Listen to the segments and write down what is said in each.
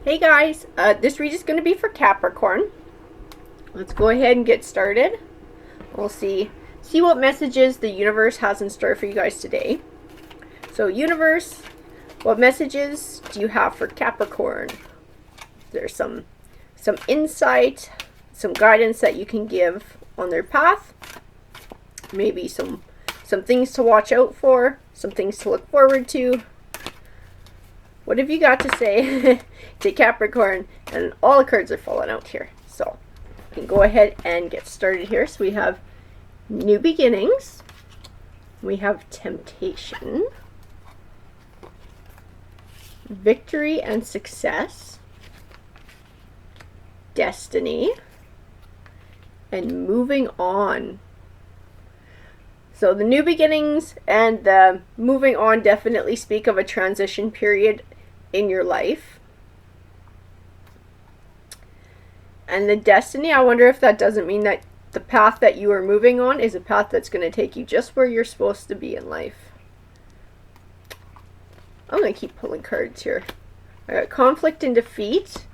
Hey guys, this read is going to be for Capricorn. Let's go ahead and get started. We'll see what messages the universe has in store for you guys today. So universe, what messages do you have for Capricorn? There's some insight, some guidance that you can give on their path. Maybe some things to watch out for, some things to look forward to. What have you got to say to Capricorn? And all the cards are falling out here. So we can go ahead and get started here. So we have new beginnings. We have temptation. Victory and success. Destiny. And moving on. So the new beginnings and the moving on definitely speak of a transition period in your life. And the destiny, I wonder if that doesn't mean that the path that you are moving on is a path that's going to take you just where you're supposed to be in life. I'm going to keep pulling cards here. I got conflict and defeat,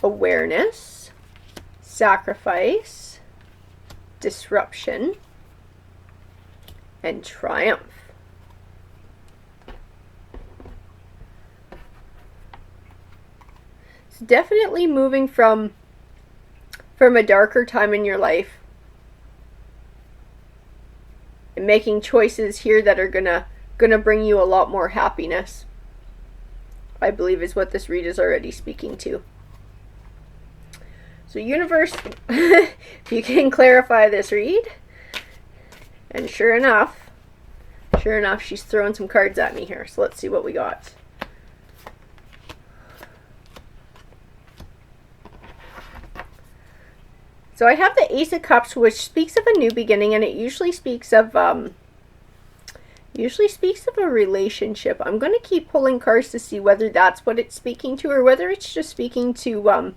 awareness, sacrifice, disruption, and triumph. It's definitely moving from a darker time in your life and making choices here that are gonna bring you a lot more happiness, I believe is what this read is already speaking to. So universe, if you can clarify this read. And sure enough, she's throwing some cards at me here. So let's see what we got. So I have the Ace of Cups, which speaks of a new beginning, and it usually speaks of a relationship. I'm going to keep pulling cards to see whether that's what it's speaking to, or whether it's just speaking to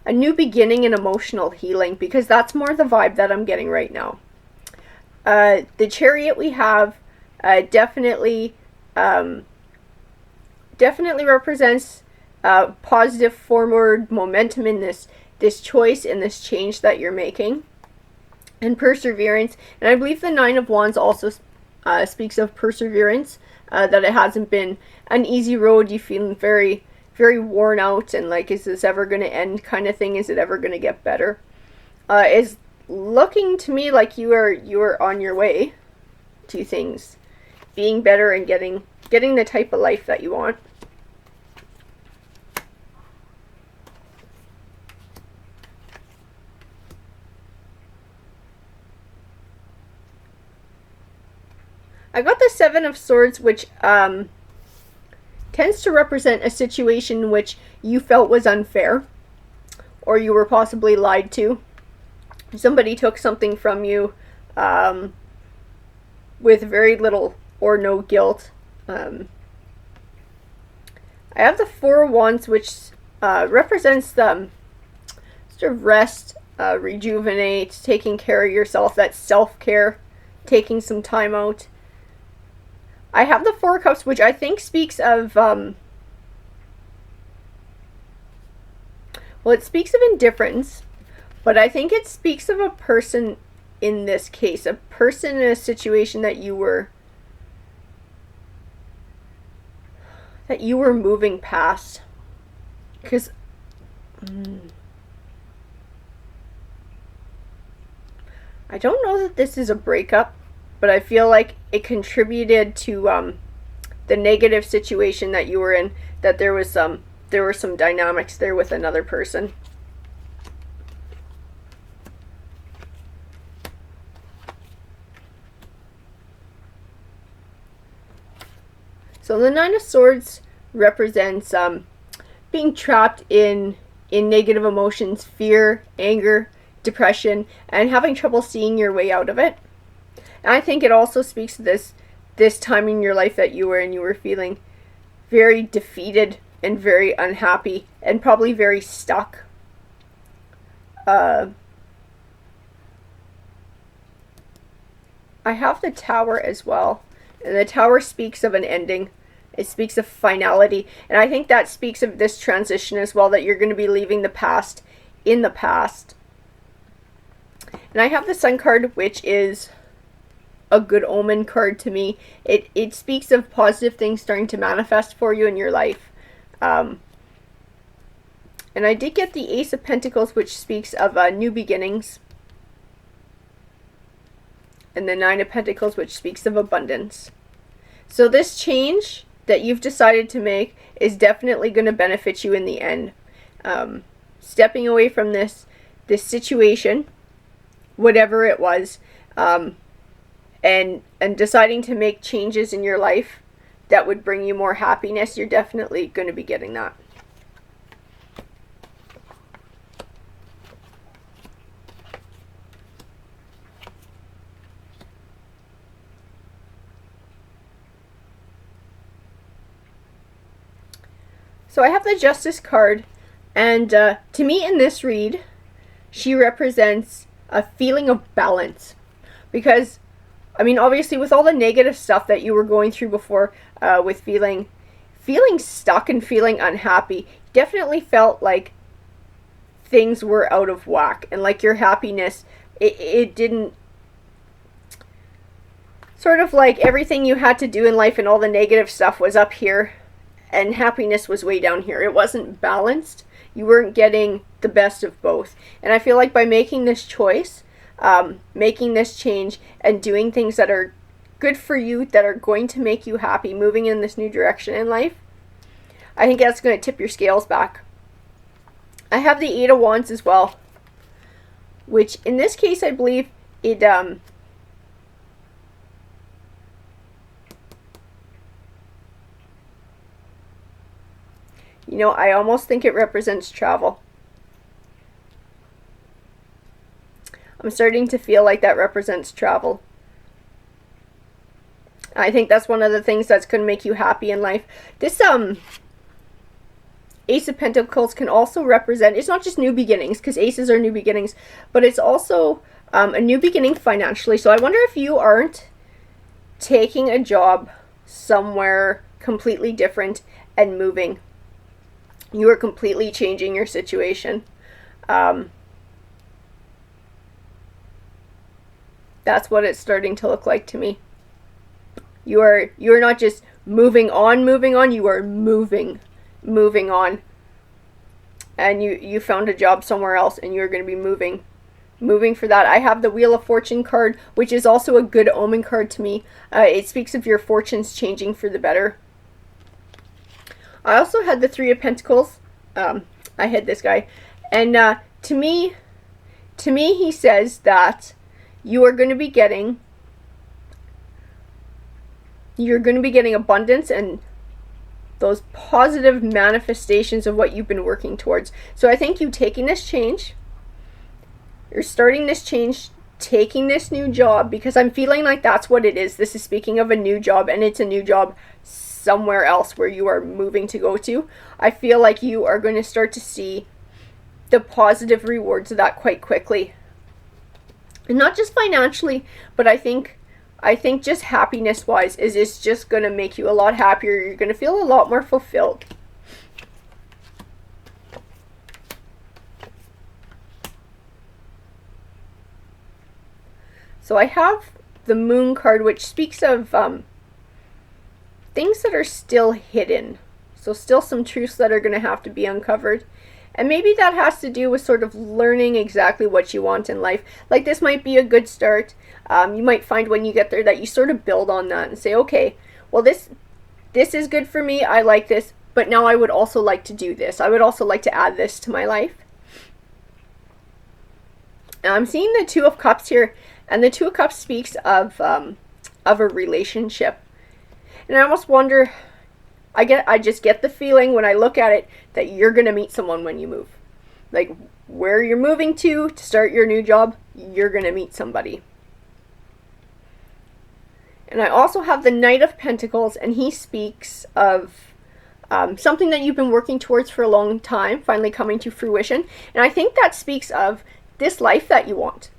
a new beginning and emotional healing, because that's more the vibe that I'm getting right now. The Chariot we have definitely represents positive forward momentum in this choice and this change that you're making, and perseverance. And I believe the Nine of Wands also speaks of perseverance, that it hasn't been an easy road. You feeling very, very worn out, and like, is this ever going to end kind of thing? Is it ever going to get better? Is looking to me like you are on your way to things being better and getting the type of life that you want. I got the Seven of Swords, which tends to represent a situation in which you felt was unfair, or you were possibly lied to. Somebody took something from you with very little or no guilt. I have the Four of Wands, which represents the sort of rest, rejuvenate, taking care of yourself. That's self-care, taking some time out. I have the Four of Cups, which I think speaks of well, it speaks of indifference. But I think it speaks of a person in this case, a person in a situation that you were moving past. Because I don't know that this is a breakup, but I feel like it contributed to the negative situation that you were in, that there were some dynamics there with another person. So the Nine of Swords represents being trapped in negative emotions, fear, anger, depression, and having trouble seeing your way out of it. And I think it also speaks to this time in your life that you were feeling very defeated and very unhappy and probably very stuck. I have the Tower as well. And the Tower speaks of an ending, It speaks of finality. And I think that speaks of this transition as well, that you're going to be leaving the past in the past. And I have the Sun card, which is a good omen card to me. It speaks of positive things starting to manifest for you in your life. And I did get the Ace of Pentacles, which speaks of new beginnings. And the Nine of Pentacles, which speaks of abundance. So this change that you've decided to make is definitely going to benefit you in the end. Stepping away from this situation, whatever it was, and deciding to make changes in your life that would bring you more happiness, you're definitely going to be getting that. So I have the Justice card, and to me in this read, she represents a feeling of balance. Because, I mean, obviously with all the negative stuff that you were going through before, with feeling stuck and feeling unhappy, definitely felt like things were out of whack. And like your happiness, it didn't, sort of like everything you had to do in life and all the negative stuff was up here. And happiness was way down here. It wasn't balanced. You weren't getting the best of both. And I feel like by making this choice, making this change, and doing things that are good for you, that are going to make you happy, moving in this new direction in life, I think that's going to tip your scales back. I have the Eight of Wands as well, which in this case I believe it you know, I almost think it represents travel. I'm starting to feel like that represents travel. I think that's one of the things that's going to make you happy in life. This Ace of Pentacles can also represent, it's not just new beginnings, because aces are new beginnings, but it's also a new beginning financially. So I wonder if you aren't taking a job somewhere completely different and moving. You are completely changing your situation. That's what it's starting to look like to me. You are not just moving on, you are moving on. And you found a job somewhere else and you're going to be moving for that. I have the Wheel of Fortune card, which is also a good omen card to me. It speaks of your fortunes changing for the better. I also had the Three of Pentacles. I had this guy. And to me he says that you're going to be getting abundance and those positive manifestations of what you've been working towards. So I think you taking this change, you're starting this change, taking this new job, because I'm feeling like that's what it is. This is speaking of a new job, and it's a new job somewhere else where you are moving to go to. I feel like you are going to start to see the positive rewards of that quite quickly. And not just financially, but I think just happiness wise is just going to make you a lot happier. You're going to feel a lot more fulfilled. So I have the Moon card, which speaks of things that are still hidden. So still some truths that are going to have to be uncovered. And maybe that has to do with sort of learning exactly what you want in life. Like this might be a good start. You might find when you get there that you sort of build on that and say, okay, well this is good for me. I like this. But now I would also like to do this. I would also like to add this to my life. And I'm seeing the Two of Cups here. And the Two of Cups speaks of a relationship. And I almost wonder, I just get the feeling when I look at it that you're going to meet someone when you move. Like where you're moving to start your new job, you're going to meet somebody. And I also have the Knight of Pentacles, and he speaks of something that you've been working towards for a long time, finally coming to fruition. And I think that speaks of this life that you want.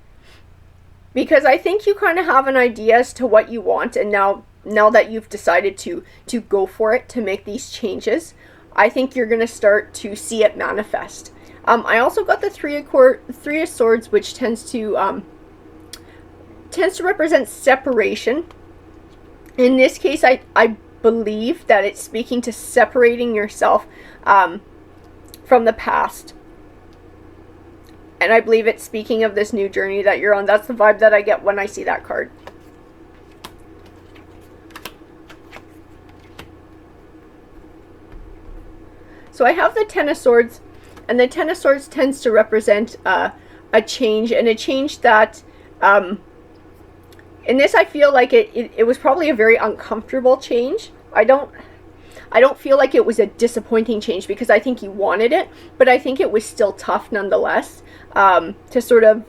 Because I think you kind of have an idea as to what you want, and now now that you've decided to go for it, to make these changes, I think you're going to start to see it manifest. I also got the Three of Swords, which tends to represent separation. In this case, I believe that it's speaking to separating yourself from the past. And I believe it's speaking of this new journey that you're on. That's the vibe that I get when I see that card. So I have the Ten of Swords, and the Ten of Swords tends to represent a change, and a change that, in this I feel like it was probably a very uncomfortable change. I don't feel like it was a disappointing change, because I think you wanted it, but I think it was still tough nonetheless, to sort of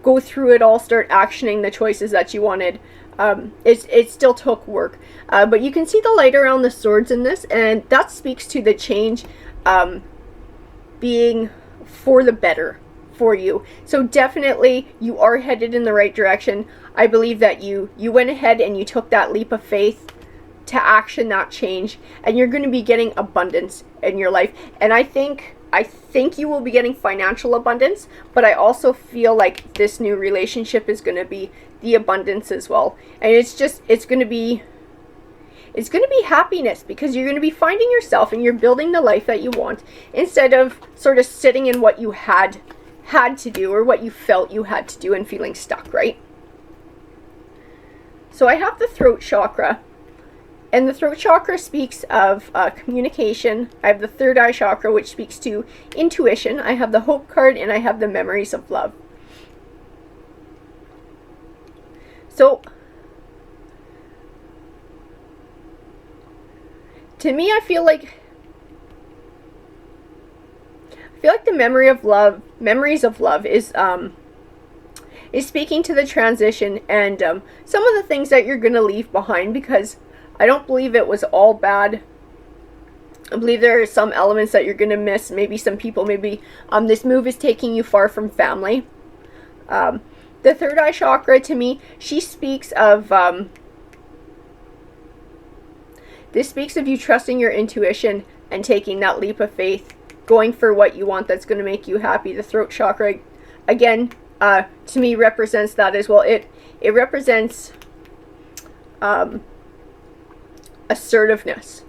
go through it all, start actioning the choices that you wanted. It still took work, but you can see the light around the swords in this, and that speaks to the change being for the better for you. So definitely you are headed in the right direction. I believe that you went ahead and you took that leap of faith to action that change, and you're going to be getting abundance in your life. And I think you will be getting financial abundance, but I also feel like this new relationship is going to be the abundance as well. And it's going to be happiness, because you're going to be finding yourself and you're building the life that you want, instead of sort of sitting in what you had to do, or what you felt you had to do, and feeling stuck, right? So I have the throat chakra. And the throat chakra speaks of communication. I have the third eye chakra, which speaks to intuition. I have the hope card, and I have the memories of love. So, to me, I feel like the memories of love is speaking to the transition, and some of the things that you're going to leave behind, because I don't believe it was all bad. I believe there are some elements that you're going to miss. Maybe some people, maybe this move is taking you far from family. The third eye chakra, to me, she speaks of, this speaks of you trusting your intuition and taking that leap of faith, going for what you want that's going to make you happy. The throat chakra, again, to me, represents that as well. It represents assertiveness,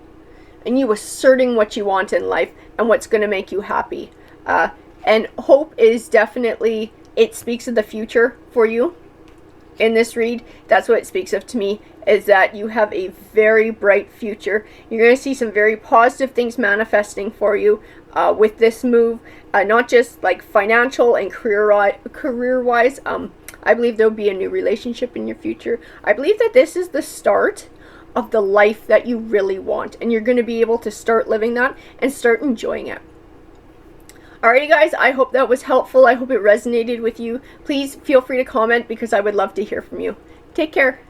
and you asserting what you want in life and what's going to make you happy. And hope is definitely, it speaks of the future for you in this read. That's what it speaks of to me, is that you have a very bright future. You're going to see some very positive things manifesting for you with this move, not just like financial and career-wise. I believe there'll be a new relationship in your future. I believe that this is the start of the life that you really want, and you're going to be able to start living that and start enjoying it. Alrighty guys, I hope that was helpful. I hope it resonated with you. Please feel free to comment, because I would love to hear from you. Take care.